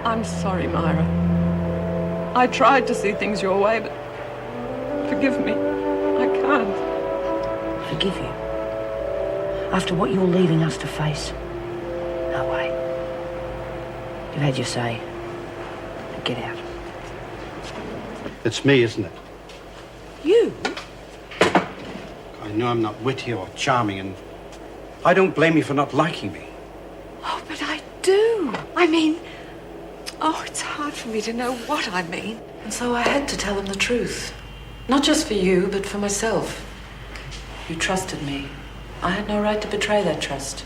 I'm sorry, Myra. I tried to see things your way, but forgive me. I can't. Forgive you? After what you're leaving us to face? No way. You've had your say. Get out. It's me, isn't it? You? I know I'm not witty or charming, and I don't blame you for not liking me. Oh, but I do. I mean, it's hard for me to know what I mean. And so I had to tell him the truth. Not just for you, but for myself. You trusted me. I had no right to betray that trust.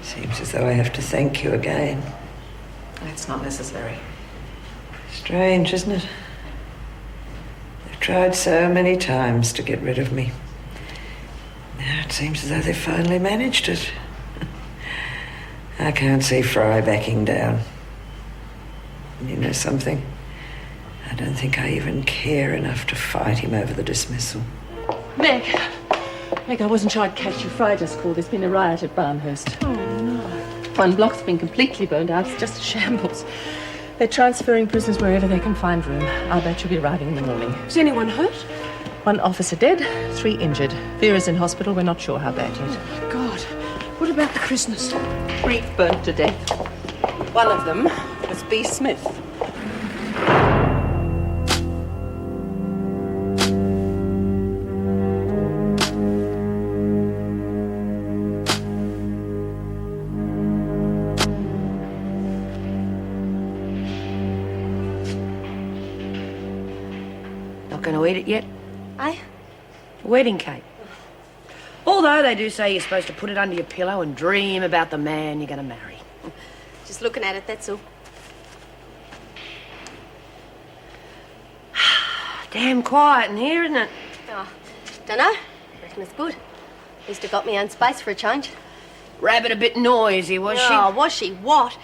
Seems as though I have to thank you again. It's not necessary. Strange, isn't it? They've tried so many times to get rid of me. Now it seems as though they've finally managed it. I can't see Fry backing down. And you know something? I don't think I even care enough to fight him over the dismissal. Meg, I wasn't sure I'd catch you. Fry just called. There's been a riot at Barnhurst. Oh, no. One block's been completely burned out. It's just a shambles. They're transferring prisoners wherever they can find room. I'll bet you'll be arriving in the morning. Is anyone hurt? One officer dead, 3 injured. Vera's in hospital. We're not sure how bad yet. Oh, my God. What about the prisoners? 3 burnt to death. One of them was B. Smith. Not going to eat it yet? Aye? Wedding cake. Although they do say you're supposed to put it under your pillow and dream about the man you're going to marry. Just looking at it, that's all. Damn quiet in here, isn't it? Oh, dunno. Reckon it's good. At least I got my own space for a change. Rabbit a bit noisy, was she? Oh, was she? What?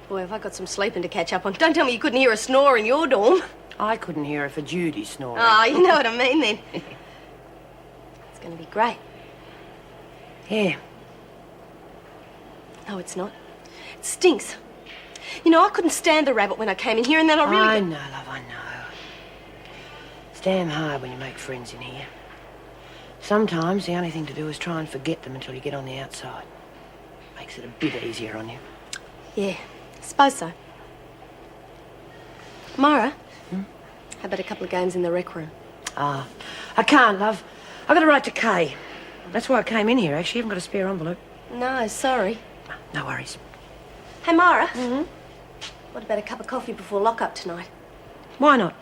Boy, have I got some sleeping to catch up on. Don't tell me you couldn't hear a snore in your dorm. I couldn't hear her for Judy snoring. Oh, you know what I mean, then. It's going to be great. Yeah. No, it's not. It stinks. You know, I couldn't stand the rabbit when I came in here, and then I really... I know, love, I know. It's damn hard when you make friends in here. Sometimes the only thing to do is try and forget them until you get on the outside. Makes it a bit easier on you. Yeah, I suppose so. Myra, how about a couple of games in the rec room? I can't, love. I got to write to Kay. That's why I came in here, actually. I haven't got a spare envelope. No, sorry. No worries. Hey, Myra. What about a cup of coffee before lock-up tonight? Why not?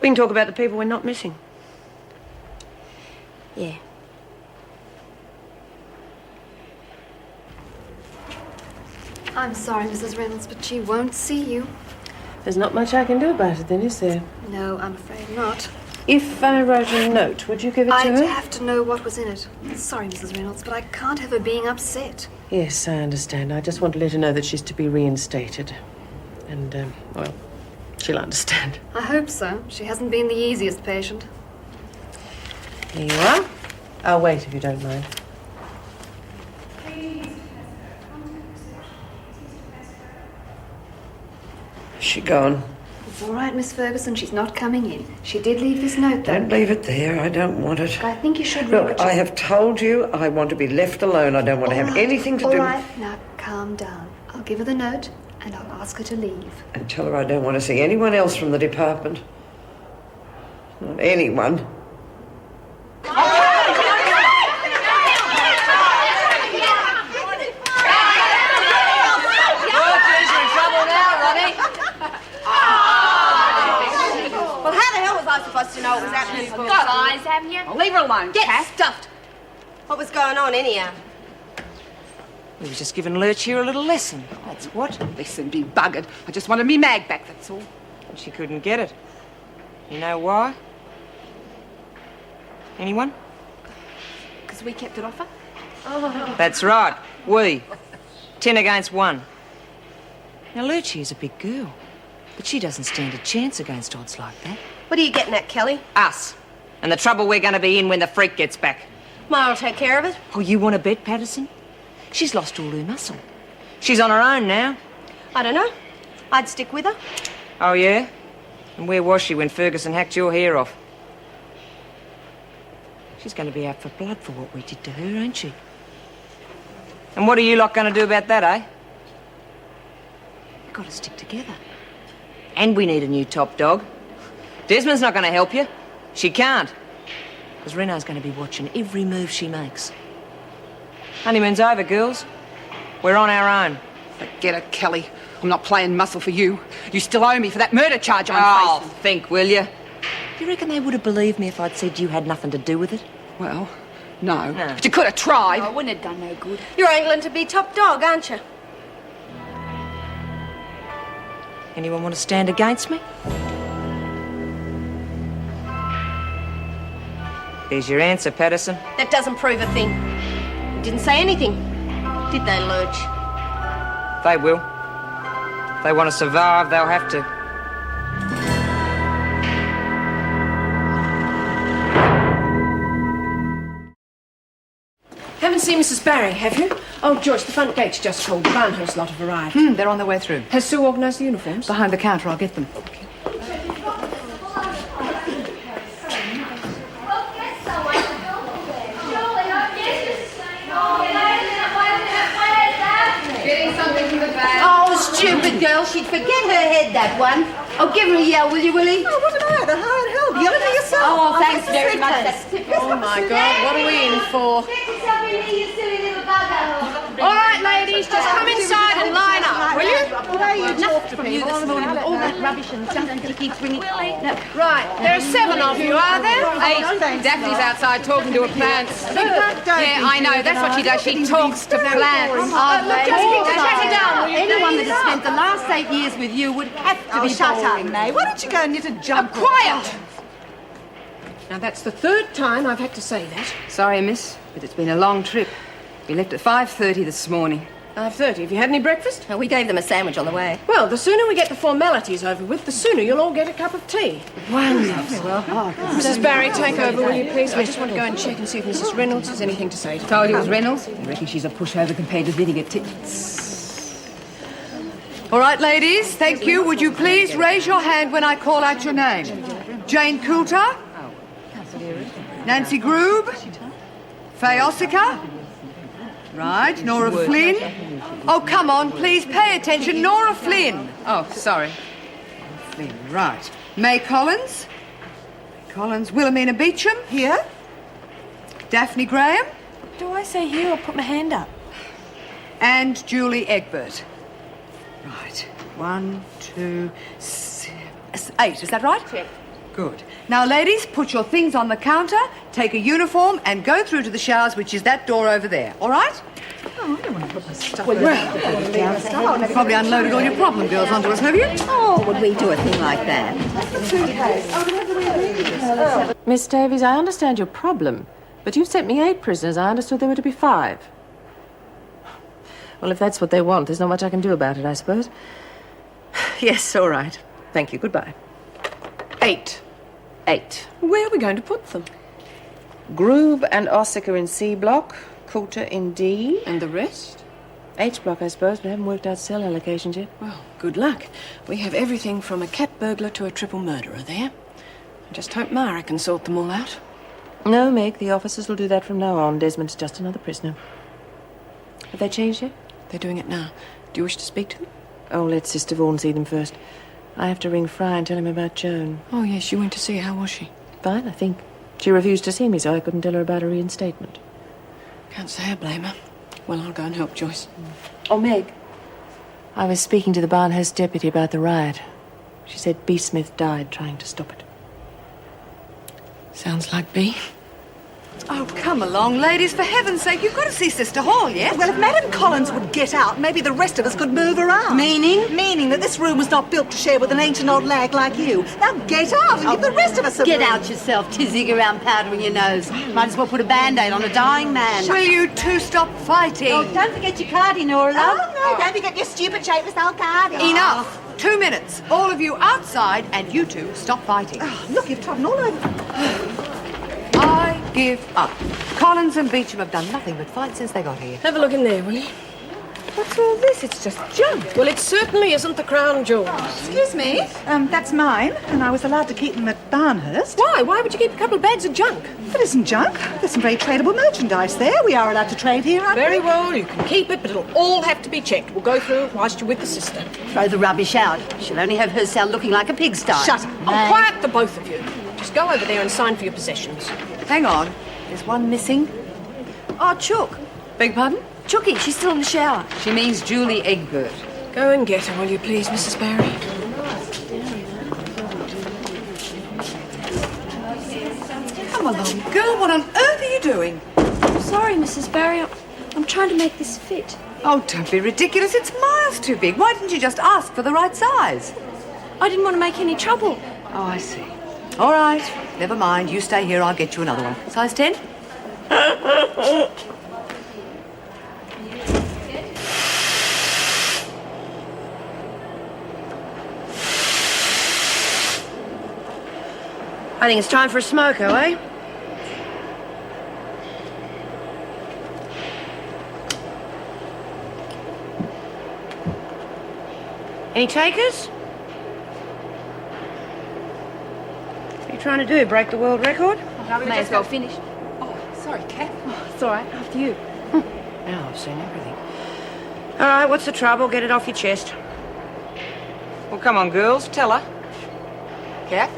We can talk about the people we're not missing. Yeah. I'm sorry, Mrs. Reynolds, but she won't see you. There's not much I can do about it, then, is there? No, I'm afraid not. If I wrote a note, would you give it to I'd her? have to know what was in it. Sorry, Mrs. Reynolds, but I can't have her being upset. Yes, I understand. I just want to let her know that she's to be reinstated. And, well, she'll understand. I hope so. She hasn't been the easiest patient. Here you are. I'll wait if you don't mind. Is she gone? It's all right, Miss Ferguson. She's not coming in. She did leave this note, though. Don't leave it there. I don't want it. I think you should read Look, what she... I have told you I want to be left alone. I don't want to have anything to do... All right, now calm down. I'll give her the note, and I'll ask her to leave. And tell her I don't want to see anyone else from the department. Not anyone. Supposed to know what was happening. You've got eyes, haven't you? Well, leave her alone. Get stuffed. What was going on anyhow? We was just giving Lurch here a little lesson. That's what. Listen, be buggered. I just wanted me mag back, that's all. And she couldn't get it. You know why? Anyone? Because we kept it off her? That's right. We. 10 against 1. Now, Lurch here's a big girl. But she doesn't stand a chance against odds like that. What are you getting at, Kelly? Us. And the trouble we're going to be in when the freak gets back. Myra will take care of it. Oh, you want to bet, Patterson? She's lost all her muscle. She's on her own now. I don't know. I'd stick with her. Oh, yeah? And where was she when Ferguson hacked your hair off? She's going to be out for blood for what we did to her, ain't she? And what are you lot going to do about that, eh? We've got to stick together. And we need a new top dog. Desmond's not going to help you. She can't. Because Rena's going to be watching every move she makes. Honeymoon's over, girls. We're on our own. Forget it, Kelly. I'm not playing muscle for you. You still owe me for that murder charge I'm facing. Think, will you? Do you reckon they would have believed me if I'd said you had nothing to do with it? Well, no. But you could have tried. I wouldn't have done no good. You're angling to be top dog, aren't you? Anyone want to stand against me? There's your answer, Patterson. That doesn't prove a thing. You didn't say anything, did they, Lurch? They will. If they want to survive, they'll have to. Haven't seen Mrs. Barry, have you? Oh, Joyce, the front gate's just called. The Barnhurst lot have arrived. They're on their way through. Has Sue organised the uniforms? Behind the counter, I'll get them. Getting something from the bag. Oh, stupid girl. She'd forget her head, that one. Oh, give her a yell, will you, Willie? Oh, what about the hired help? Yell it for yourself. Oh, thanks very much. Oh, my God, what are we in for? All right, ladies, just come inside and line up, will you? Nothing from you this morning with all that rubbish and junk that you keep bringing. No. Right, there are 7 of you, are there? 8. Daphne's outside talking to her plants. Yeah, I know. That's what she does. She talks to plants. Shut down. Anyone that has spent the last 8 years with you would have to be shut up, boring. May. Why don't you go and knit a jump? Quiet! Now, that's the 3rd time I've had to say that. Sorry, miss, but it's been a long trip. We left at 5:30 this morning. 5:30. Have you had any breakfast? Well, we gave them a sandwich on the way. Well, the sooner we get the formalities over with, the sooner you'll all get a cup of tea. Wonderful. Mrs. Barry, take over, will you, please? I just want to go and check and see if Mrs. Reynolds has anything to say to me. Told you it was Reynolds. I reckon she's a pushover compared to Lydia Tits. All right, ladies, thank you. Would you please raise your hand when I call out your name? Jane Coulter? Nancy Groob? Faye Ossiker? Right, Nora Flynn. Oh, come on, please pay attention. Nora Flynn. Oh, sorry. Flynn, right. May Collins. Wilhelmina Beecham. Here. Daphne Graham. Do I say here or put my hand up? And Julie Egbert. Right. 1, 2, 8. Is that right? Check. Good. Now, ladies, put your things on the counter, take a uniform, and go through to the showers, which is that door over there. All right? Oh, I don't want to put my stuff Probably unloaded all your problem girls onto us, have you? Oh, would we do a thing like that? Miss Davies, I understand your problem, but you've sent me 8 prisoners. I understood there were to be 5. Well, if that's what they want, there's not much I can do about it, I suppose. Yes, all right. Thank you. Goodbye. 8. 8. Where are we going to put them? Groob and Ossiker in C block, Coulter in D. And the rest? H block, I suppose, but haven't worked out cell allocations yet. Well, good luck. We have everything from a cat burglar to a triple murderer there. I just hope Mara can sort them all out. No, Meg, the officers will do that from now on. Desmond's just another prisoner. Have they changed yet? They're doing it now. Do you wish to speak to them? Oh, let Sister Vaughan see them first. I have to ring Fry and tell him about Joan. Oh, yes, you went to see her. How was she? Fine, I think. She refused to see me, so I couldn't tell her about her reinstatement. Can't say I blame her. Well, I'll go and help Joyce. Oh, Meg. I was speaking to the Barnhurst deputy about the riot. She said B. Smith died trying to stop it. Sounds like B. Oh, come along, ladies. For heaven's sake, you've got to see Sister Hall, yes? Well, if Madam Collins would get out, maybe the rest of us could move around. Meaning? Meaning that this room was not built to share with an ancient old lag like you. Now get out and give the rest of us a Get room. out yourself, tizzing around powdering your nose. Might as well put a Band-Aid on a dying man. Will you two stop fighting? Oh, don't forget your cardi, Nora, love. Oh, no, don't forget your stupid shapeless old card. Enough. 2 minutes. All of you outside, and you two stop fighting. Oh, look, you've trodden all over. I give up. Collins and Beecham have done nothing but fight since they got here. Have a look in there, will you? What's all this? It's just junk. Well, it certainly isn't the crown jewels. Excuse me, that's mine, and I was allowed to keep them at Barnhurst. Why? Why would you keep a couple of bags of junk? That isn't junk. There's some very tradable merchandise there. We are allowed to trade here, aren't Very we? well, you can keep it, but it'll all have to be checked. We'll go through it whilst you're with the sister. Throw the rubbish out. She'll only have her cell looking like a pigsty. Shut up. Oh, quiet, the both of you. Just go over there and sign for your possessions. Hang on. There's one missing. Oh, Chook. Beg pardon? Chooky, she's still in the shower. She means Julie Egbert. Go and get her, will you please, Mrs. Barry? Come along, girl. What on earth are you doing? Sorry, Mrs. Barry. I'm trying to make this fit. Oh, don't be ridiculous. It's miles too big. Why didn't you just ask for the right size? I didn't want to make any trouble. Oh, I see. All right. Never mind. You stay here. I'll get you another one. Size 10? I think it's time for a smoko, eh? Any takers? What are you trying to do, break the world record? May as well finish. Oh, sorry, Kat. It's all right, after you. Now I've seen everything. All right, what's the trouble? Get it off your chest. Well, come on, girls, tell her. Kat?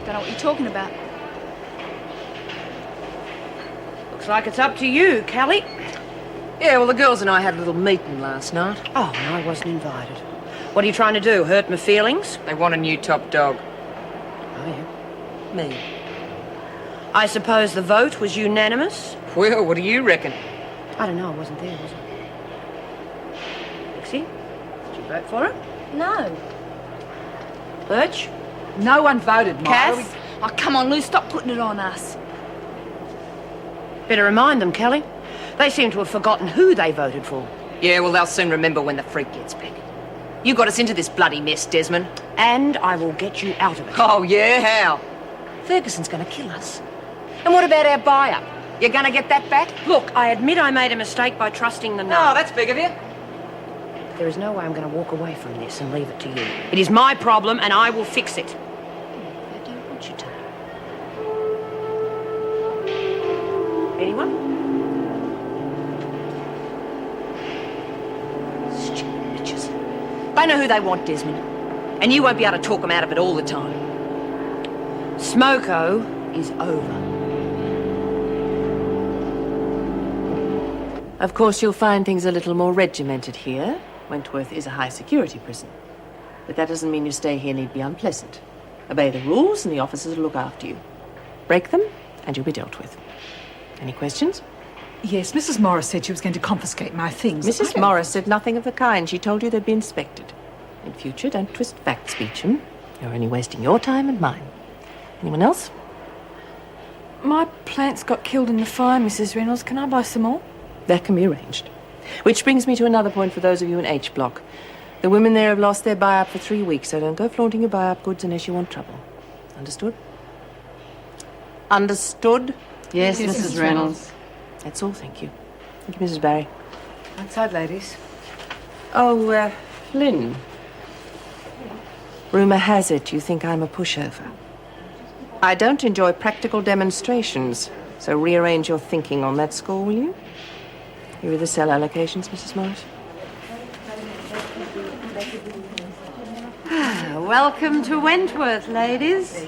Don't know what you're talking about. Looks like it's up to you, Callie. Yeah, well, the girls and I had a little meeting last night. Oh, no, I wasn't invited. What are you trying to do, hurt my feelings? They want a new top dog. Oh, yeah. Me. I suppose the vote was unanimous? Well, what do you reckon? I don't know, I wasn't there, was I? Dixie, did you vote for it? No. Birch? No one voted, Myra. Kath? Oh, come on, Lou, stop putting it on us. Better remind them, Kelly. They seem to have forgotten who they voted for. Yeah, well, they'll soon remember when the freak gets back. You got us into this bloody mess, Desmond. And I will get you out of it. Oh, yeah, how? Ferguson's gonna kill us. And what about our buy-up? You gonna get that back? Look, I admit I made a mistake by trusting the Oh, nun. that's big of you. There is no way I'm going to walk away from this and leave it to you. It is my problem, and I will fix it. I don't want you to. Anyone? Stupid bitches. They know who they want, Desmond. And you won't be able to talk them out of it all the time. Smoko is over. Of course, you'll find things a little more regimented here. Wentworth is a high-security prison. But that doesn't mean your stay here need be unpleasant. Obey the rules, and the officers will look after you. Break them, and you'll be dealt with. Any questions? Yes, Mrs. Morris said she was going to confiscate my things. Mrs. Morris said nothing of the kind. She told you they'd be inspected. In future, don't twist facts, Beecham. You're only wasting your time and mine. Anyone else? My plants got killed in the fire, Mrs. Reynolds. Can I buy some more? That can be arranged. Which brings me to another point for those of you in H Block. The women there have lost their buy-up for 3 weeks, so don't go flaunting your buy-up goods unless you want trouble. Understood? Understood? Yes, Mrs. Reynolds. That's all, thank you. Thank you, Mrs. Barry. Outside, ladies. Oh, Lynn. Rumour has it you think I'm a pushover. I don't enjoy practical demonstrations, so rearrange your thinking on that score, will you? Here are the cell allocations, Mrs. Morris. Welcome to Wentworth, ladies.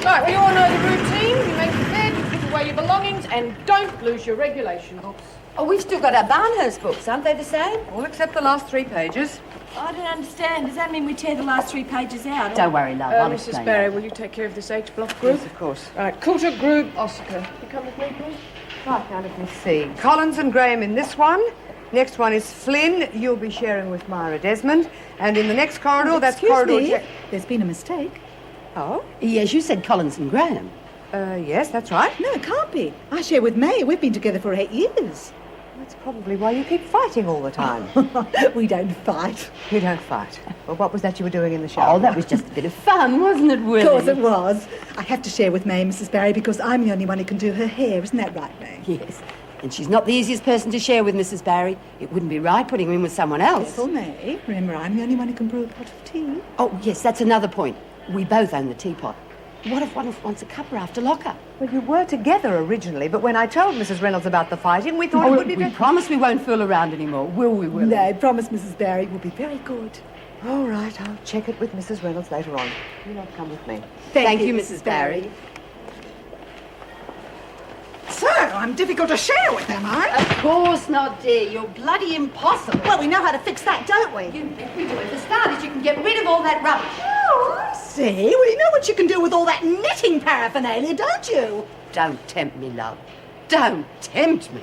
Right, we all know the routine. You make your bed, you put away your belongings, and don't lose your regulation books. Oh, we've still got our Barnhurst books, aren't they the same? All except the last 3 pages. I don't understand. Does that mean we tear the last 3 pages out? Don't worry, love. I'll Mrs. explain Barry, that. will you take care of this H block group? Yes, of course. Right, Coulter, Grube, Oscar. You come with me, please? Right, now let me see. Collins and Graham in this one. Next one is Flynn. You'll be sharing with Myra Desmond. And in the next corridor, that's Excuse corridor... me. There's been a mistake. Oh? Yes, you said Collins and Graham. Yes, that's right. No, it can't be. I share with May. We've been together for 8 years. That's probably why you keep fighting all the time. We don't fight. You don't fight. Well, what was that you were doing in the shower? Oh, that was just a bit of fun, wasn't it, Willie? Of course it was. I have to share with May, Mrs. Barry, because I'm the only one who can do her hair. Isn't that right, May? Yes. And she's not the easiest person to share with, Mrs. Barry. It wouldn't be right putting her in with someone else. Careful, May. Remember, I'm the only one who can brew a pot of tea. Oh, yes, that's another point. We both own the teapot. What if one of us wants a cuppa after locker? Well, you were together originally, but when I told Mrs. Reynolds about the fighting, we thought it would be we better. promise we won't fool around anymore, will we, Willie? No, promise, Mrs. Barry. We'll be very good. All right, I'll check it with Mrs. Reynolds later on. You not come with me. Thank you, Mrs. Barry. So, I'm difficult to share with, am I? Of course not, dear. You're bloody impossible. Well, we know how to fix that, don't we? You bet we do. For starters, you can get rid of all that rubbish. Oh, I see. Well, you know what you can do with all that knitting paraphernalia, don't you? Don't tempt me, love. Don't tempt me.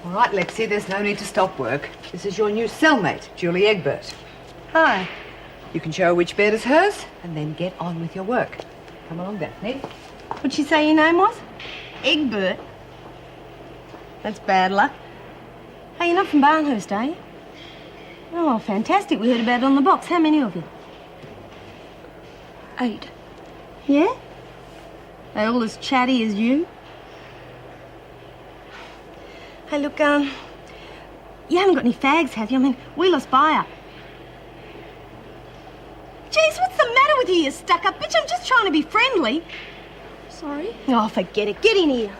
All right, Lexi, there's no need to stop work. This is your new cellmate, Julie Egbert. Hi. You can show her which bed is hers, and then get on with your work. Come along, Daphne. What'd she say your name was? Egbert. That's bad luck. Hey, you're not from Barnhurst, are you? Oh, fantastic. We heard about it on the box. How many of you? 8. Yeah? They all as chatty as you? Hey, look, you haven't got any fags, have you? I mean, we lost Buyer. Jeez, what's the matter with you, you stuck-up bitch? I'm just trying to be friendly. Sorry? Oh, forget it. Get in here.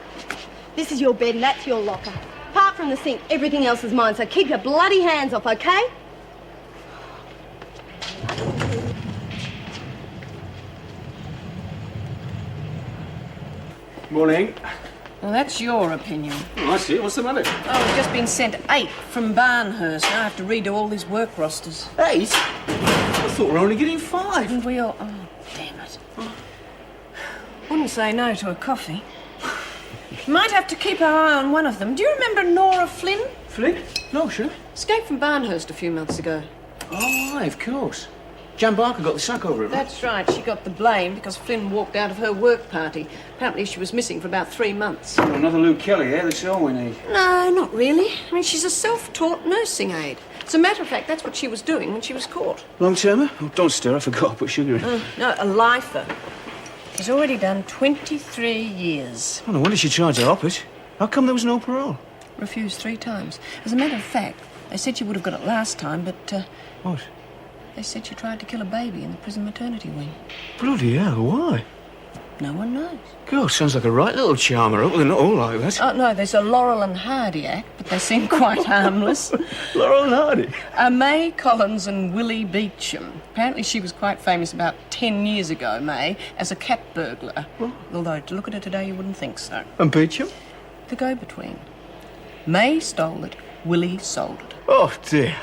This is your bed and that's your locker. Apart from the sink, everything else is mine, so keep your bloody hands off, okay? Morning. Well, that's your opinion. Oh, I see. What's the matter? Oh, we've just been sent 8 from Barnhurst. Now I have to redo all these work rosters. 8? I thought we were only getting 5. And we all... Oh, damn it. Wouldn't say no to a coffee. Might have to keep our eye on one of them. Do you remember Nora Flynn? Flynn? No, sure. Escaped from Barnhurst a few months ago. Oh, aye, of course. Jan Barker got the sack over it, right? That's right. She got the blame because Flynn walked out of her work party. Apparently she was missing for about 3 months. Oh, another Lou Kelly, eh? That's all we need. No, not really. I mean, she's a self-taught nursing aide. As a matter of fact, that's what she was doing when she was caught. Long-termer? Oh, don't stir. I forgot to put sugar in. No, a lifer. She's already done 23 years. Oh, no wonder she tried to op it. How come there was no parole? Refused 3 times. As a matter of fact, they said she would have got it last time, but, What? they said she tried to kill a baby in the prison maternity wing. Bloody hell, why? No one knows. God, sounds like a right little charmer. Well, they're not all like that. Oh, no, there's a Laurel and Hardy act, but they seem quite harmless. Laurel and Hardy? May Collins and Willie Beecham. Apparently she was quite famous about 10 years ago, May, as a cat burglar. Although, to look at her today, you wouldn't think so. And Beecham? The go-between. May stole it, Willie sold it. Oh, dear.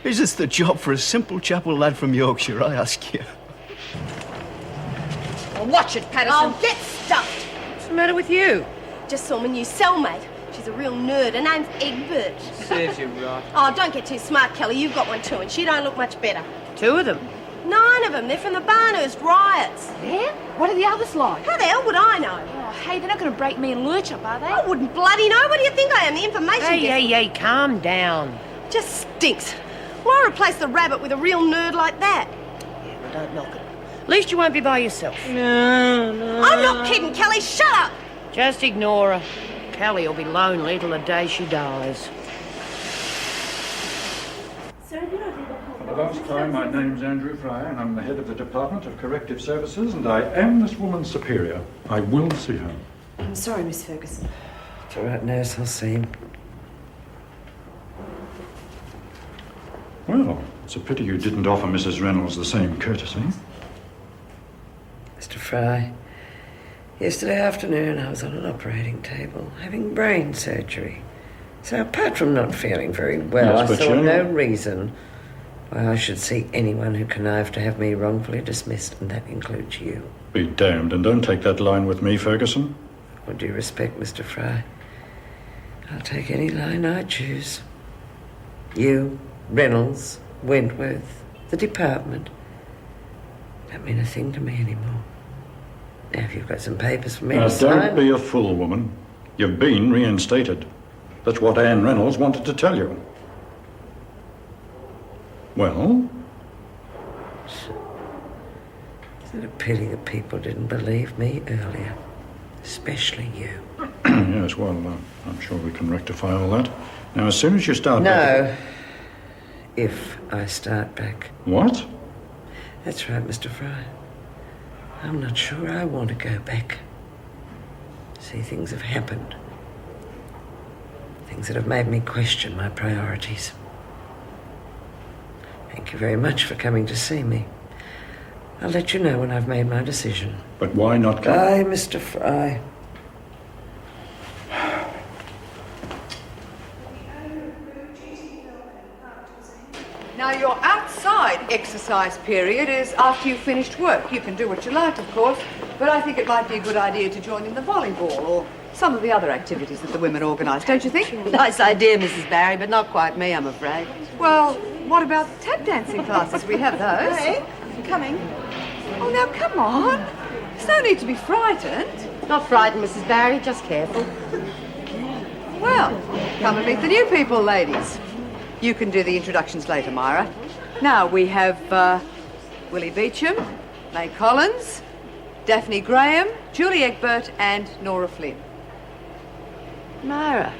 Is this the job for a simple chapel lad from Yorkshire, I ask you? Well, watch it, Patterson. I'll get stuffed. What's the matter with you? Just saw my new cellmate. She's a real nerd. Her name's Egbert. Saves you, right. Oh, don't get too smart, Kelly. You've got one too, and she don't look much better. 2 of them. 9 of them. They're from the Barnhurst riots. Yeah? What are the others like? How the hell would I know? Oh, hey, they're not going to break me and Lurch up, are they? I wouldn't bloody know. What do you think I am? The information desk? Hey, calm down. Just stinks. Why replace the rabbit with a real nerd like that? Yeah, well, don't knock it. At least you won't be by yourself. No. I'm not kidding, Kelly. Shut up. Just ignore her. Callie will be lonely till the day she dies. For the last time, my name's Andrew Fry, and I'm the head of the Department of Corrective Services, and I am this woman's superior. I will see her. I'm sorry, Miss Ferguson. It's all right, nurse, I'll see him. Well, it's a pity you didn't offer Mrs. Reynolds the same courtesy. Mr. Fry, yesterday afternoon I was on an operating table having brain surgery. So apart from not feeling very well, Yes, I but saw you- no reason why I should see anyone who connived to have me wrongfully dismissed, and that includes you. Be damned, and don't take that line with me, Ferguson. With due respect, Mr. Fry, I'll take any line I choose. You, Reynolds, Wentworth, the department don't mean a thing to me anymore. Now, if you've got some papers for me Now, to sign... don't be a fool, woman. You've been reinstated. That's what Anne Reynolds wanted to tell you. Well? Isn't it a pity that people didn't believe me earlier? Especially you. Yes, well, I'm sure we can rectify all that. Now, as soon as you start No. If I start back. What? That's right, Mr. Fry. I'm not sure I want to go back. See, things have happened. Things that have made me question my priorities. Thank you very much for coming to see me. I'll let you know when I've made my decision. But why not come? Bye, Mr. Fry. Now, your outside exercise period is after you've finished work. You can do what you like, of course, but I think it might be a good idea to join in the volleyball or some of the other activities that the women organise, don't you think? Nice idea, Mrs. Barry, but not quite me, I'm afraid. Well, what about tap dancing classes? We have those. Hey, coming. Oh, now, come on. There's no need to be frightened. Not frightened, Mrs. Barry, just careful. Well, come and meet the new people, ladies. You can do the introductions later, Myra. Now, we have Willie Beecham, May Collins, Daphne Graham, Julie Egbert, and Nora Flynn. Myra,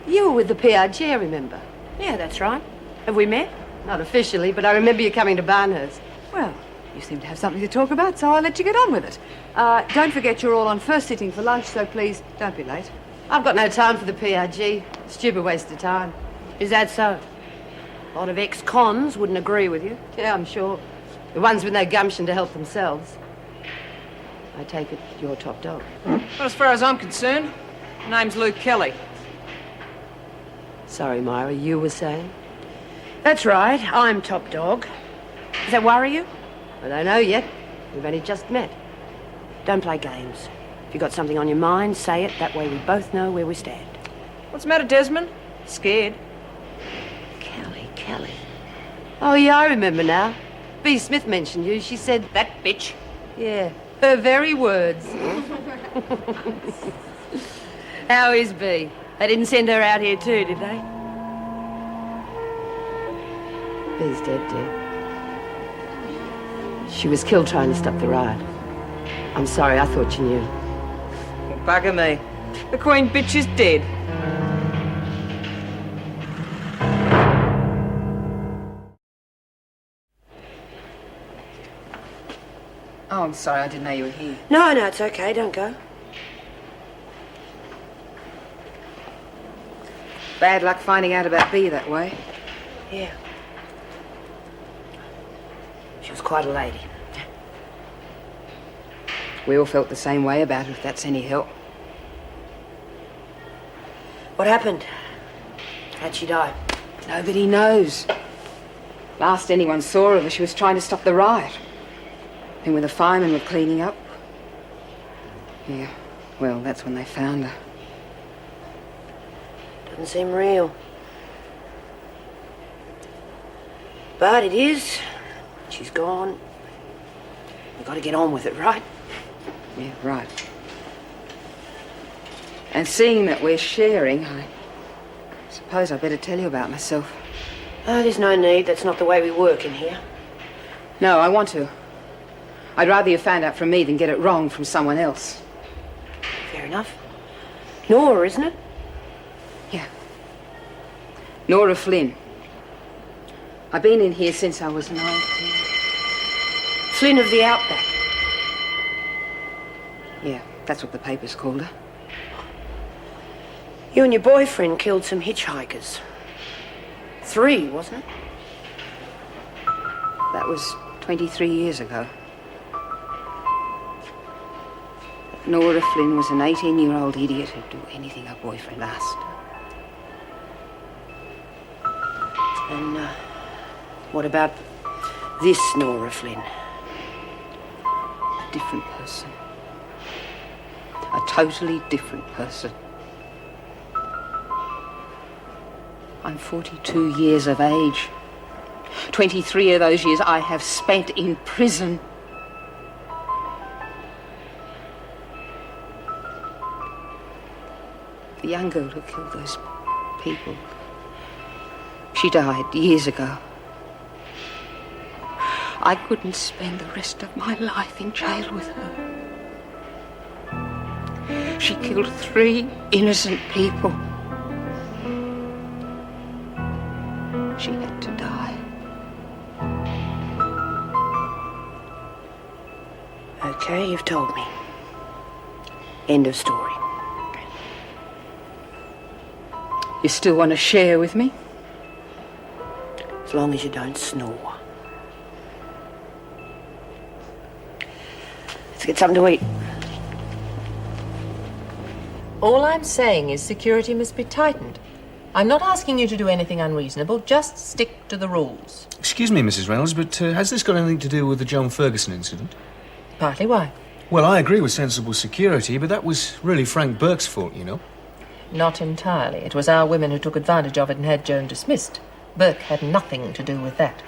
you were with the PRG, I remember. Yeah, that's right. Have we met? Not officially, but I remember you coming to Barnhurst. Well, you seem to have something to talk about, so I'll let you get on with it. Don't forget you're all on first sitting for lunch, so please don't be late. I've got no time for the PRG. Stupid waste of time. Is that so? A lot of ex-cons wouldn't agree with you. Yeah, I'm sure. The ones with no gumption to help themselves. I take it you're top dog. Well, as far as I'm concerned, name's Luke Kelly. Sorry, Myra, you were saying? That's right, I'm top dog. Does that worry you? I don't know yet. We've only just met. Don't play games. If you've got something on your mind, say it. That way we both know where we stand. What's the matter, Desmond? Scared? Kelly. Oh, yeah, I remember now. B. Smith mentioned you. She said... That bitch. Yeah, her very words. How is B? They didn't send her out here too, did they? B's dead, dear. She was killed trying to stop the riot. I'm sorry, I thought you knew. Well, bugger me. The Queen bitch is dead. Oh, I'm sorry, I didn't know you were here. No, it's okay. Don't go. Bad luck finding out about B that way. Yeah. She was quite a lady. We all felt the same way about her, if that's any help. What happened? How'd she die? Nobody knows. Last anyone saw of her, she was trying to stop the riot. And when the firemen were cleaning up... Yeah, well, that's when they found her. Doesn't seem real. But it is. She's gone. We've got to get on with it, right? Yeah, right. And seeing that we're sharing, I suppose I better tell you about myself. Oh, there's no need. That's not the way we work in here. No, I want to. I'd rather you found out from me than get it wrong from someone else. Fair enough. Nora, isn't it? Yeah. Nora Flynn. I've been in here since I was 19. Flynn of the Outback. Yeah, that's what the papers called her. You and your boyfriend killed some hitchhikers. 3, wasn't it? That was 23 years ago. Nora Flynn was an 18-year-old idiot who'd do anything her boyfriend asked. And, what about this Nora Flynn? A different person. A totally different person. I'm 42 years of age. 23 of those years I have spent in prison. The young girl who killed those people. She died years ago. I couldn't spend the rest of my life in jail with her. She killed 3 innocent people. She had to die. Okay, you've told me. End of story. You still want to share with me? As long as you don't snore. Let's get something to eat. All I'm saying is security must be tightened. I'm not asking you to do anything unreasonable, just stick to the rules. Excuse me, Mrs. Reynolds, but has this got anything to do with the John Ferguson incident? Partly why? Well, I agree with sensible security, but that was really Frank Burke's fault, you know. Not entirely. It was our women who took advantage of it and had Joan dismissed. Burke had nothing to do with that.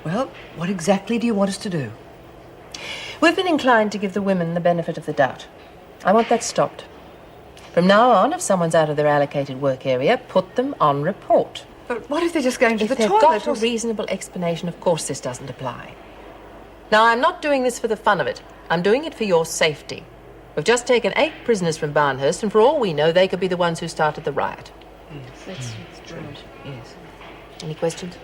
Well, what exactly do you want us to do? We've been inclined to give the women the benefit of the doubt. I want that stopped. From now on, if someone's out of their allocated work area, put them on report. But what if they're just going to if the they've toilet? got a reasonable explanation, of course this doesn't apply. Now, I'm not doing this for the fun of it. I'm doing it for your safety. We've just taken 8 prisoners from Barnhurst, and for all we know, they could be the ones who started the riot. That's true. Yes. Any questions?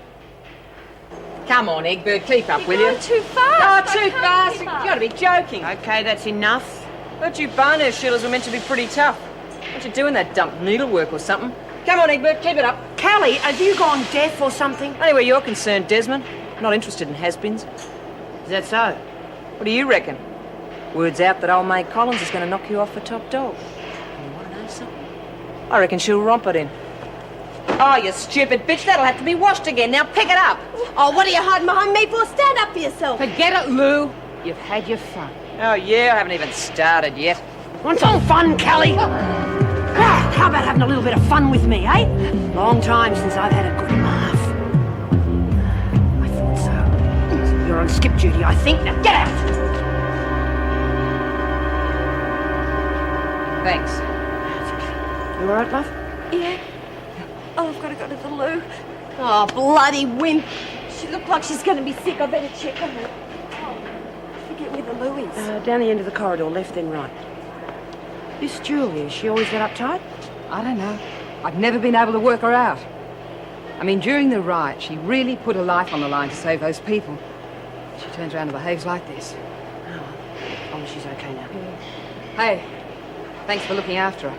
Come on, Egbert, keep up, will You're you? going too fast. Oh, too fast. You've got to be joking. Okay, that's enough. Thought you Barnhurst shillers were meant to be pretty tough. What you doing that dump needlework or something? Come on, Egbert, keep it up. Callie, have you gone deaf or something? Only where you're concerned, Desmond. Not interested in has-beens. Is that so? What do you reckon? Word's out that old May Collins is going to knock you off for top dog. You want to know something? I reckon she'll romp it in. Oh, you stupid bitch, that'll have to be washed again. Now pick it up. Oh, what are you hiding behind me for? Stand up for yourself. Forget it, Lou. You've had your fun. Oh, yeah, I haven't even started yet. Want some fun, Callie? How about having a little bit of fun with me, eh? Long time since I've had a good laugh. I thought so. You're on skip duty, I think. Now get out! Thanks. You all right, love? Yeah. Oh, I've got to go to the loo. Oh, bloody wimp. She looked like she's going to be sick. I better check on her. Oh, I forget where the loo is. Down the end of the corridor, left then right. This Julia, is she always that uptight? I don't know. I've never been able to work her out. I mean, during the riot, she really put her life on the line to save those people. She turns around and behaves like this. Oh, well. As long as she's okay now. Hey, thanks for looking after her.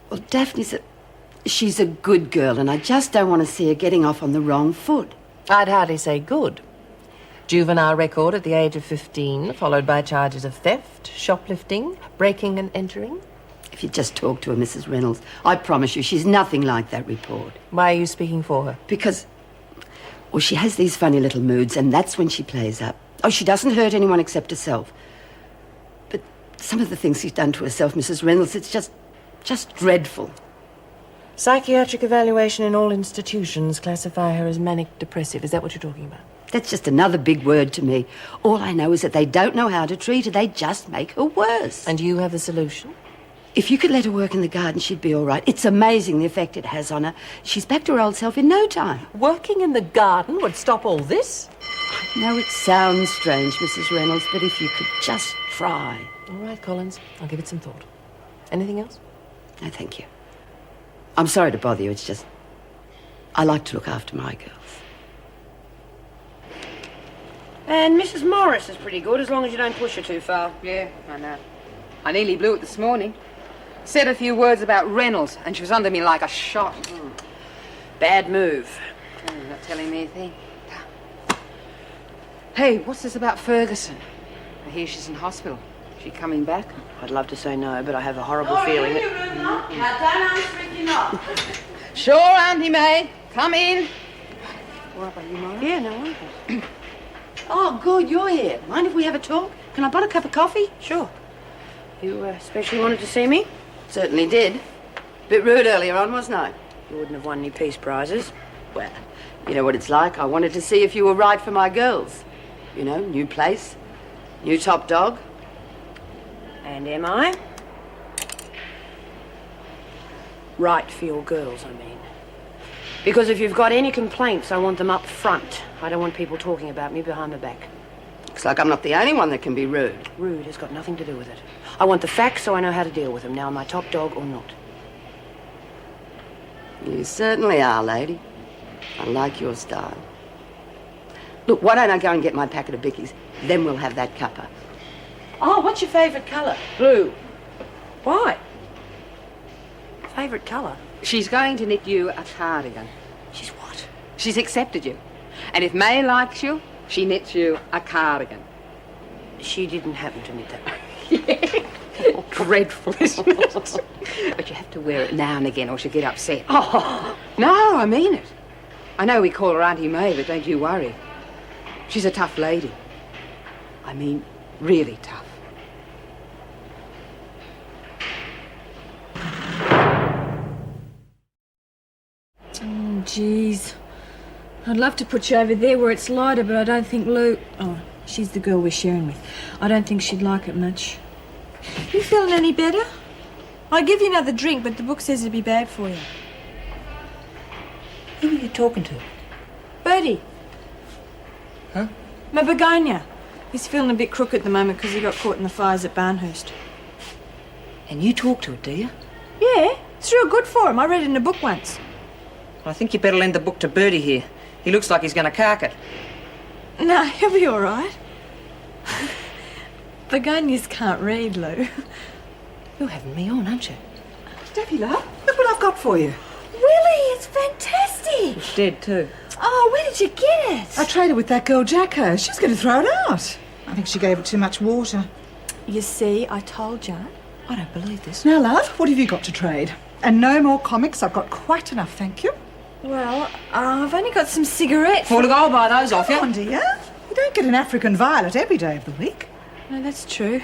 Well, she's a good girl, and I just don't want to see her getting off on the wrong foot. I'd hardly say good. Juvenile record at the age of 15, followed by charges of theft, shoplifting, breaking and entering. If you just talk to her, Mrs. Reynolds, I promise you she's nothing like that report. Why are you speaking for her? Because, well, she has these funny little moods, and that's when she plays up. Oh, she doesn't hurt anyone except herself. But some of the things she's done to herself, Mrs. Reynolds, it's just dreadful. Psychiatric evaluation in all institutions classify her as manic depressive. Is that what you're talking about? That's just another big word to me. All I know is that they don't know how to treat her. They just make her worse. And you have the solution? If you could let her work in the garden, she'd be all right. It's amazing the effect it has on her. She's back to her old self in no time. Working in the garden would stop all this? I know it sounds strange, Mrs. Reynolds, but if you could just try. All right, Collins. I'll give it some thought. Anything else? No, thank you. I'm sorry to bother you. It's just I like to look after my girls. And Mrs. Morris is pretty good, as long as you don't push her too far. Yeah, I know. I nearly blew it this morning. Said a few words about Reynolds, and she was under me like a shot. Bad move. Oh, you're not telling me a thing. Hey, what's this about Ferguson? I hear she's in hospital. She coming back? I'd love to say no, but I have a horrible feeling that... Now, don't answer if you're not. Sure, Auntie May. Come in. What about you, Mara? Yeah, no wonder. Oh, good, you're here. Mind if we have a talk? Can I buy a cup of coffee? Sure. You especially wanted to see me? Certainly did. Bit rude earlier on, wasn't I? You wouldn't have won any peace prizes. Well, you know what it's like. I wanted to see if you were right for my girls. You know, new place, new top dog. And am I? Right for your girls, I mean. Because if you've got any complaints, I want them up front. I don't want people talking about me behind my back. Looks like I'm not the only one that can be rude. Rude has got nothing to do with it. I want the facts so I know how to deal with them. Now, am I top dog or not? You certainly are, lady. I like your style. Look, why don't I go and get my packet of bickies? Then we'll have that cuppa. Oh, what's your favourite colour? Blue. Why? Favourite colour? She's going to knit you a cardigan. She's what? She's accepted you. And if May likes you, she knits you a cardigan. She didn't happen to knit that. Oh, dreadful, isn't it? But you have to wear it now and again or she'll get upset. Oh, no, I mean it. I know we call her Auntie May, but don't you worry. She's a tough lady. I mean, really tough. Oh, jeez. I'd love to put you over there where it's lighter, but I don't think Lou... Oh, she's the girl we're sharing with. I don't think she'd like it much. You feeling any better? I'll give you another drink, but the book says it'd be bad for you. Who are you talking to? Bertie. Huh? My begonia. He's feeling a bit crook at the moment because he got caught in the fires at Barnhurst. And you talk to it, do you? Yeah, it's real good for him. I read it in a book once. I think you better lend the book to Bertie here. He looks like he's going to cark it. No, he'll be all right. Begonias can't read, Lou. You're having me on, aren't you? Debbie, love, look what I've got for you. Willie, it's fantastic. It's dead, too. Oh, where did you get it? I traded with that girl, Jacko. She was going to throw it out. I think she gave it too much water. You see, I told you. I don't believe this. Now, love, what have you got to trade? And no more comics. I've got quite enough, thank you. Well, I've only got some cigarettes. Well, look, I'll buy those off you. Come on, dear. You don't get an African violet every day of the week. No, that's true.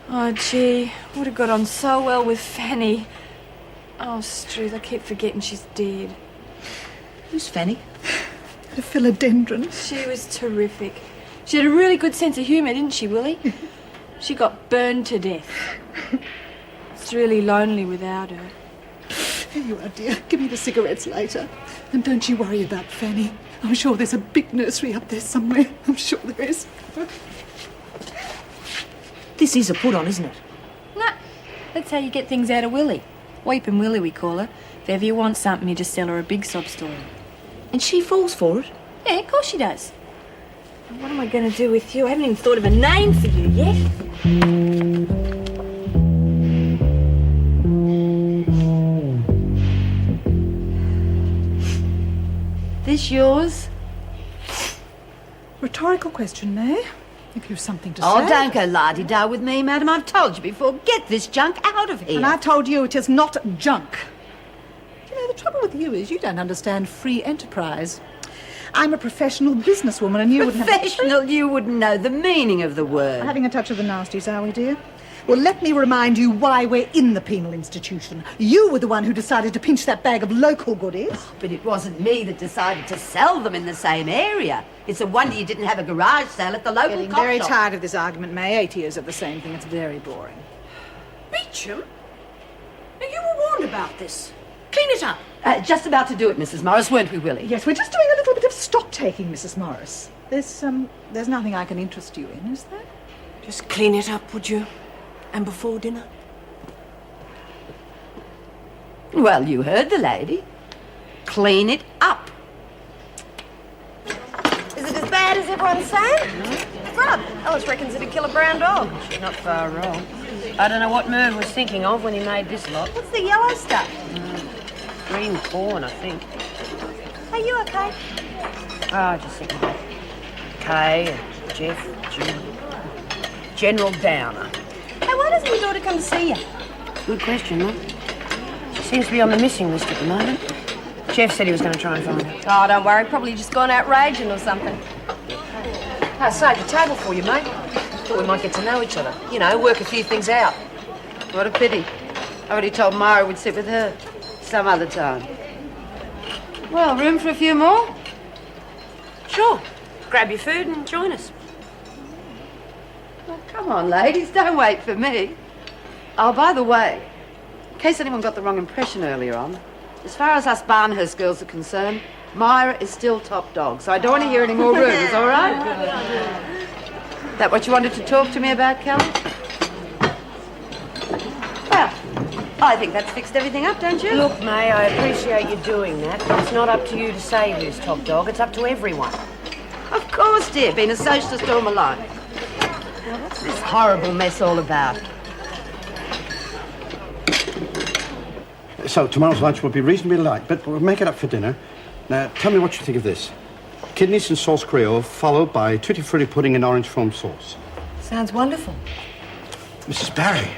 Oh, gee, would have got on so well with Fanny. Oh, Struth, I keep forgetting she's dead. Who's Fanny? The philodendron. She was terrific. She had a really good sense of humour, didn't she, Willie? She got burned to death. It's really lonely without her. Here you are, dear. Give me the cigarettes later. And don't you worry about Fanny. I'm sure there's a big nursery up there somewhere. I'm sure there is. This is a put-on, isn't it? Nah, that's how you get things out of Willie. Weeping Willie, we call her. If ever you want something, you just tell her a big sob story. And she falls for it? Yeah, of course she does. What am I going to do with you? I haven't even thought of a name for you yet. This yours? Rhetorical question, May. If you've something to Oh, say. don't go la-di-da with me, madam. I've told you before. Get this junk out of here. And I told you it is not junk. You know, the trouble with you is you don't understand free enterprise. I'm a professional businesswoman and you wouldn't have... Professional? You wouldn't know the meaning of the word. Having a touch of the nasties, are we, dear? Well, let me remind you why we're in the penal institution. You were the one who decided to pinch that bag of local goodies. Oh, but it wasn't me that decided to sell them in the same area. It's a wonder you didn't have a garage sale at the local Getting cop very shop. tired of this argument, May. 8 years of the same thing. It's very boring. Beecham? Now, you were warned about this. Clean it up. Just about to do it, Mrs. Morris, weren't we, Willie? Yes, we're just doing a little bit of stock-taking, Mrs. Morris. There's nothing I can interest you in, is there? Just clean it up, would you? And before dinner? Well, you heard the lady. Clean it up. Is it as bad as everyone's saying? Grub. Ellis reckons it'd kill a brown dog. Not far wrong. I don't know what Merv was thinking of when he made this lot. What's the yellow stuff? Green corn, I think. Are you okay? Ah, just thinking about Kay and Jeff, Jim. General Downer. Hey, why doesn't your daughter come to see you? Good question, Mum. She seems to be on the missing list at the moment. Jeff said he was going to try and find her. Oh, don't worry. Probably just gone out raging or something. I saved the table for you, mate. Thought we might get to know each other. You know, work a few things out. What a pity. I already told Myra we'd sit with her some other time. Well, room for a few more? Sure. Grab your food and join us. Oh, come on, ladies, don't wait for me. Oh, by the way, in case anyone got the wrong impression earlier on, as far as us Barnhurst girls are concerned, Myra is still top dog, so I don't want to hear any more rumours, all right? That what you wanted to talk to me about, Kelly? Well, I think that's fixed everything up, don't you? Look, May, I appreciate you doing that, but it's not up to you to say who's top dog. It's up to everyone. Of course, dear, being a socialist all my life. Now, what's this horrible mess all about? So, tomorrow's lunch will be reasonably light, but we'll make it up for dinner. Now, tell me what you think of this. Kidneys and sauce Creole, followed by tutti frutti pudding and orange foam sauce. Sounds wonderful. Mrs. Barry.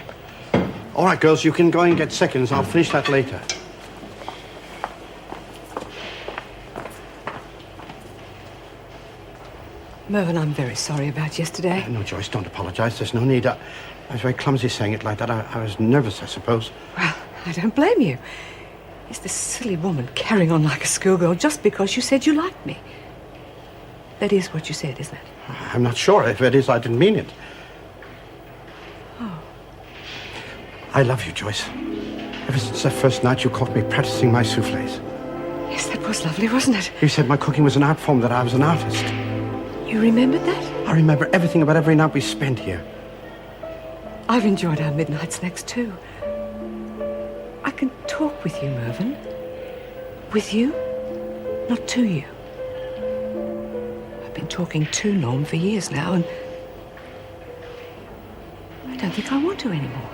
All right, girls, you can go and get seconds. I'll finish that later. Mervyn, I'm very sorry about yesterday. No, Joyce, don't apologise. There's no need. I was very clumsy saying it like that. I was nervous, I suppose. Well, I don't blame you. It's this silly woman carrying on like a schoolgirl just because you said you liked me. That is what you said, isn't it? I'm not sure. If it is, I didn't mean it. Oh. I love you, Joyce. Ever since the first night you caught me practicing my soufflés. Yes, that was lovely, wasn't it? You said my cooking was an art form, that I was an artist. You remembered that? I remember everything about every night we spent here. I've enjoyed our midnight snacks, too. I can talk with you, Mervyn. With you, not to you. I've been talking to Norm for years now, and I don't think I want to anymore.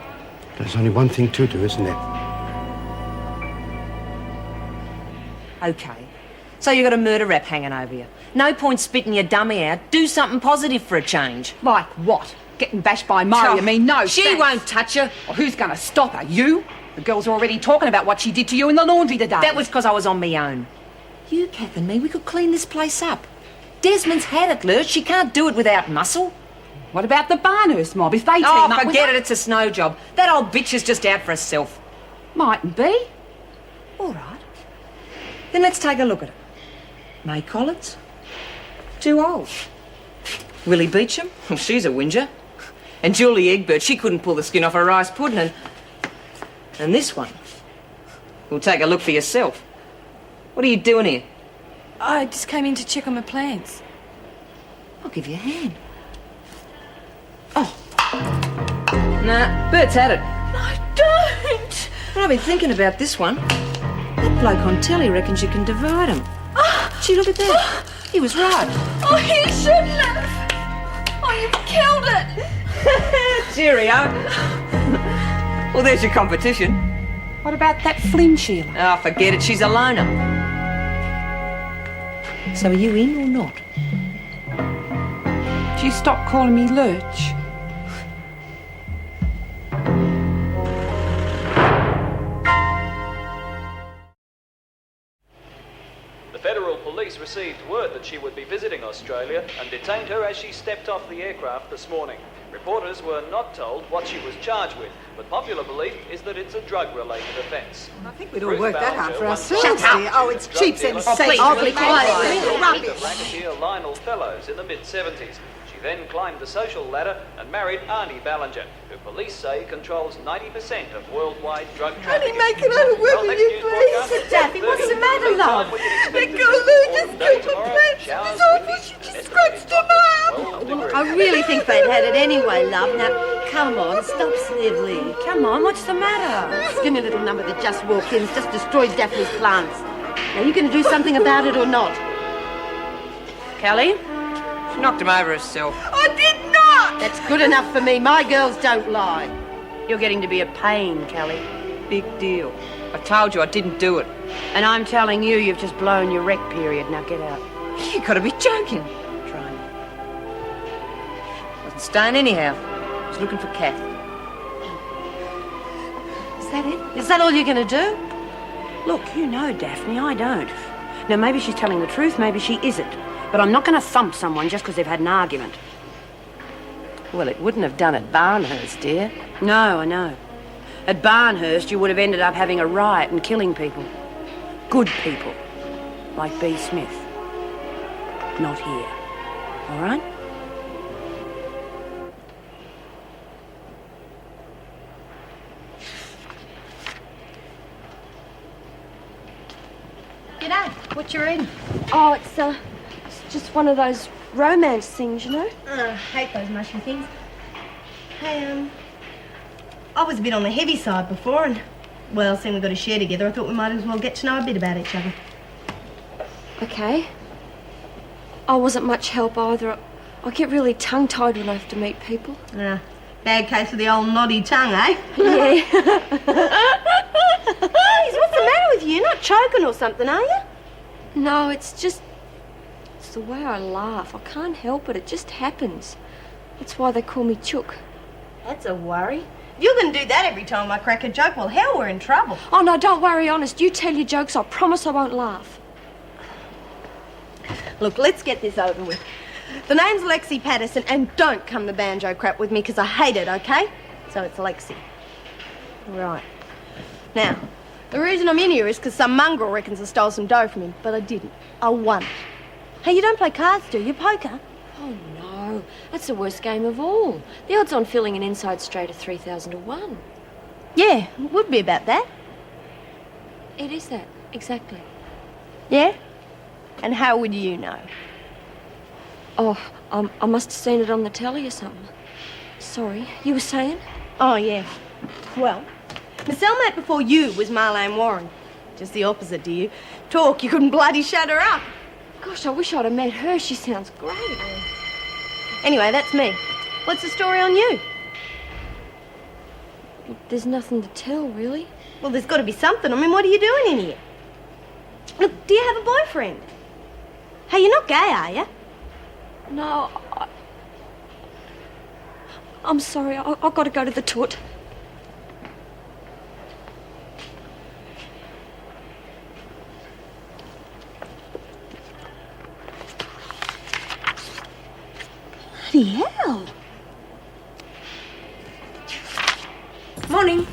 There's only one thing to do, isn't there? Okay. So you got a murder rap hanging over you. No point spitting your dummy out. Do something positive for a change. Like what? Getting bashed by Murray, you mean? No, She thanks. won't touch you. Well, who's going to stop her? You? The girls are already talking about what she did to you in the laundry today. That was because I was on me own. You, Kath, and me, we could clean this place up. Desmond's had it, Lurch. She can't do it without muscle. What about the Barnhurst mob? If they team Oh, up with forget her? it. It's a snow job. That old bitch is just out for herself. Mightn't be. All right. Then let's take a look at it. May Collins? Too old. Willie Beecham? Well, she's a whinger. And Julie Egbert, she couldn't pull the skin off a rice pudding. And this one. Well, take a look for yourself. What are you doing here? I just came in to check on my plants. I'll give you a hand. Oh. Nah, Bert's had it. No, don't! But I've been thinking about this one. That bloke on telly reckons you can divide them. Gee, look at that. He was right. Oh, he shouldn't have! Oh, you've killed it! Cheerio. Well, there's your competition. What about that Flynn, Sheila? Oh, forget it. She's a loner. So are you in or not? Do you stop calling me Lurch? The federal police received word that she would be visiting Australia and detained her as she stepped off the aircraft this morning. Reporters were not told what she was charged with, but popular belief is that it's a drug-related offence. I think we'd all work that out for ourselves, Shut up. dear. Oh, it's cheap Drug dealer- sensation. Oh, please, quiet. Rubbish. Racketeer Lionel Fellows in the mid-70s. She then climbed the social ladder and married Arnie Ballinger, who police say controls 90% of worldwide drug trafficking. Honey, make it over with you, please. Daffy, what's the matter, love? Let go, Lou. Just go for plants. It's awful. She just scratched her mouth. I really think they'd had it anyway, love. Now, come on, stop snivelling. Come on, what's the matter? Skinny little number that just walked in has just destroyed Daphne's plants. Now, you going to do something about it or not? Kelly? She knocked him over herself. I did not! That's good enough for me. My girls don't lie. You're getting to be a pain, Kelly. Big deal. I told you I didn't do it. And I'm telling you, you've just blown your rec period. Now get out. You gotta be joking. Trying. Wasn't staying anyhow. I was looking for Kath. Is that it? Is that all you're going to do? Look, you know Daphne, I don't. Now, maybe she's telling the truth, maybe she isn't. But I'm not going to thump someone just because they've had an argument. Well, it wouldn't have done at Barnhurst, dear. No, I know. At Barnhurst, you would have ended up having a riot and killing people. Good people. Like B. Smith. Not here. All right? What you reading? Oh, it's just one of those romance things, you know? Hate those mushy things. Hey, I was a bit on the heavy side before, and, well, seeing we got a share together, I thought we might as well get to know a bit about each other. Okay. I wasn't much help either. I get really tongue-tied when I have to meet people. Bad case of the old noddy tongue, eh? Yeah. Geez, what's the matter with you? You're not choking or something, are you? No, it's the way I laugh. I can't help it. It just happens. That's why they call me Chook. That's a worry. If you're going to do that every time I crack a joke, well, hell, we're in trouble. Oh, no, don't worry, honest. You tell your jokes. I promise I won't laugh. Look, let's get this over with. The name's Lexi Patterson, and don't come the banjo crap with me, because I hate it, okay? So it's Lexi. Right. Now, the reason I'm in here is because some mongrel reckons I stole some dough from him, but I didn't. I won it. Hey, you don't play cards, do you? Poker? Oh, no. That's the worst game of all. The odds on filling an inside straight are 3,000 to 1. Yeah, it would be about that. It is that, exactly. Yeah? And how would you know? Oh, I must have seen it on the telly or something. Sorry, you were saying? Oh, yeah. Well, my cellmate before you was Marlene Warren. Just the opposite to you. Talk, you couldn't bloody shut her up. Gosh, I wish I'd have met her. She sounds great. Anyway, that's me. What's the story on you? There's nothing to tell, really. Well, there's got to be something. I mean, what are you doing in here? Look, do you have a boyfriend? Hey, you're not gay, are you? No, I'm sorry. I've got to go to the toot. Bloody hell. Morning.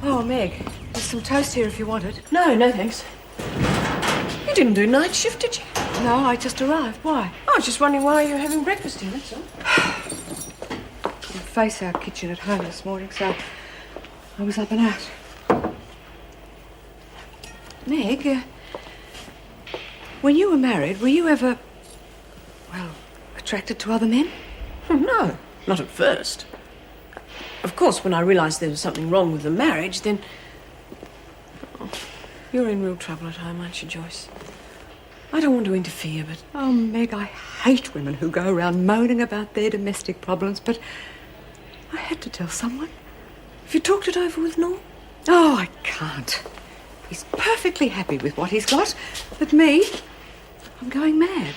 Oh, Meg, there's some toast here if you want it. No, thanks. You didn't do night shift, did you? No, I just arrived. Why? I was just wondering why you were having breakfast here, that's all. Couldn't face our kitchen at home this morning, so I was up and out. Meg, when you were married, were you ever, well, attracted to other men? No, not at first. Of course, when I realised there was something wrong with the marriage, then... Oh, you're in real trouble at home, aren't you, Joyce? I don't want to interfere, but... Oh, Meg, I hate women who go around moaning about their domestic problems, but I had to tell someone. Have you talked it over with Norm? Oh, I can't. He's perfectly happy with what he's got, but me, I'm going mad.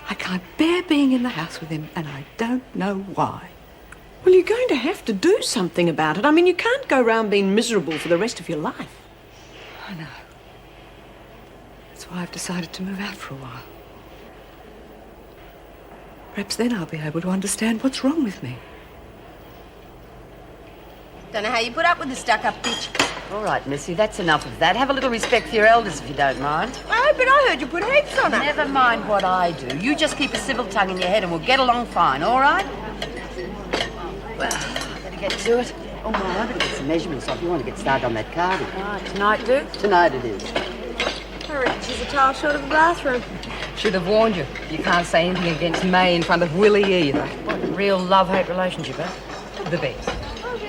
I can't bear being in the house with him, and I don't know why. Well, you're going to have to do something about it. I mean, you can't go around being miserable for the rest of your life. I know. That's why I've decided to move out for a while. Perhaps then I'll be able to understand what's wrong with me. Don't know how you put up with the stuck-up bitch. All right, Missy, that's enough of that. Have a little respect for your elders if you don't mind. Oh, but I heard you put heaps on her. Never mind what I do. You just keep a civil tongue in your head and we'll get along fine, all right? Well, I better get to it. Oh, no, I better get some measurements off. You want to get started on that carving. Ah, tonight, do? Tonight it is. I reckon she's a tile short of the bathroom. Should have warned you. You can't say anything against May in front of Willie either. What a real love-hate relationship, eh? The best.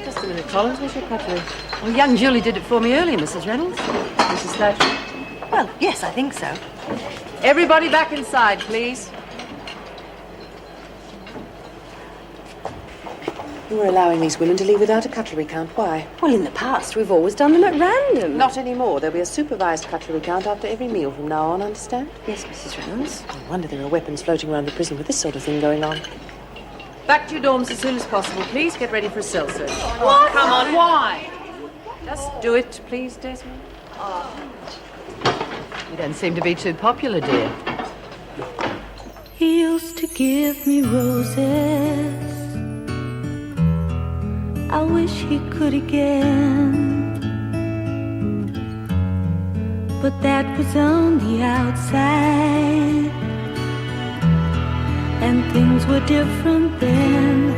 Just a minute, Collins. Where's your cutlery? Well, young Julie did it for me earlier, Mrs. Reynolds. Mrs. Thatcher. Well, yes, I think so. Everybody back inside, please. You're allowing these women to leave without a cutlery count. Why? Well, in the past, we've always done them at random. Not anymore. There'll be a supervised cutlery count after every meal from now on, understand? Yes, Mrs. Reynolds. No wonder there are weapons floating around the prison with this sort of thing going on. Back to your dorms as soon as possible, please. Get ready for a cell search. What? Come on, why? Just do it, please, Desmond. You don't seem to be too popular, dear. He used to give me roses. I wish he could again, but that was on the outside, and things were different then.